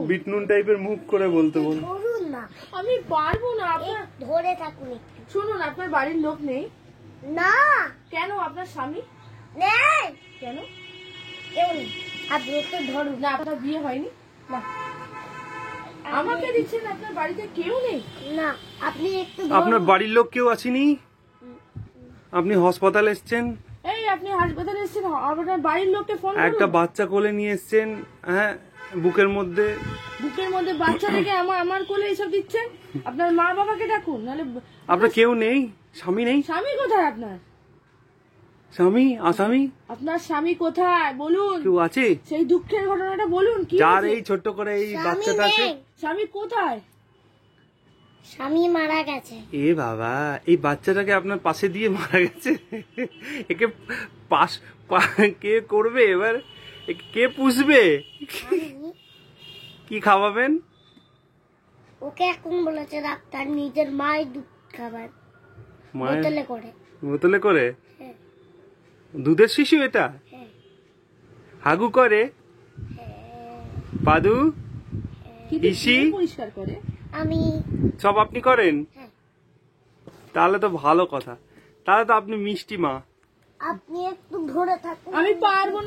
বিটনুন টাইপের মুখ করে বলতে বল। ধরুন না, আমি পারবো না। আপনার ধরে থাকুন একটু। শুনুন, আপনার বাড়ির লোক নেই? না, কেন? আপনার স্বামী নেই, কেন? কেউ নেই। আপনি একটু ধরুন। না, আপনার বিয়ে হয়নি? না, আমাকে দিচ্ছেন আপনার বাড়িতে কেউ নেই? না, আপনি একটু আপনার ধরুন। বাড়ির লোক কেউ আসেনি? আপনি হাসপাতালে এসছেন, এই আপনি হাসপাতালে এসেছেন, আপনার বাড়ির লোককে ফোন একটা করুন। বাচ্চা কোলে নিয়ে এসছেন, হ্যাঁ, বুকের মধ্যে। বুকের মধ্যে বাচ্চা থেকে আমার কোলে এসব দিচ্ছেন। আপনার মা বাবাকে ডাকুন, নাহলে আপনার কেউ নেই? স্বামী নেই? স্বামী কোথায় আপনার? স্বামী আসামি আপনার স্বামী কোথায় বলুন? কেউ আছে? সেই দুঃখের ঘটনাটা বলুন। কি যার হয়েছে? এই ছোট্ট করে এই স্বামী বাচ্চাটা আছে? নেই, স্বামী কোথায়? স্বামী মারা গেছে। এ বাবা, এই বাচ্চাটাকে আপনার পাশে দিয়ে মারা গেছে। একে কে করবে এবার? একে কে পুষবে? আমি কি খাওয়াবেন? ওকে এখন বলেছে ডাক্তার নিজের মায়ের দুধ খাবার মায়ের বোতলে করে। বোতলে করে? হ্যাঁ, দুধের শিশু এটা? হ্যাঁ, হাগু করে? হ্যাঁ। পাদু কিন্তু ইসি? কে পরিষ্কার করে? আমি সব আপনি করেন? হ্যাঁ। তাহলে তো ভালো কথা, তাহলে তো আপনি মিষ্টি মা। আপনি একটু ধরে থাকুন। আমি পারবো না।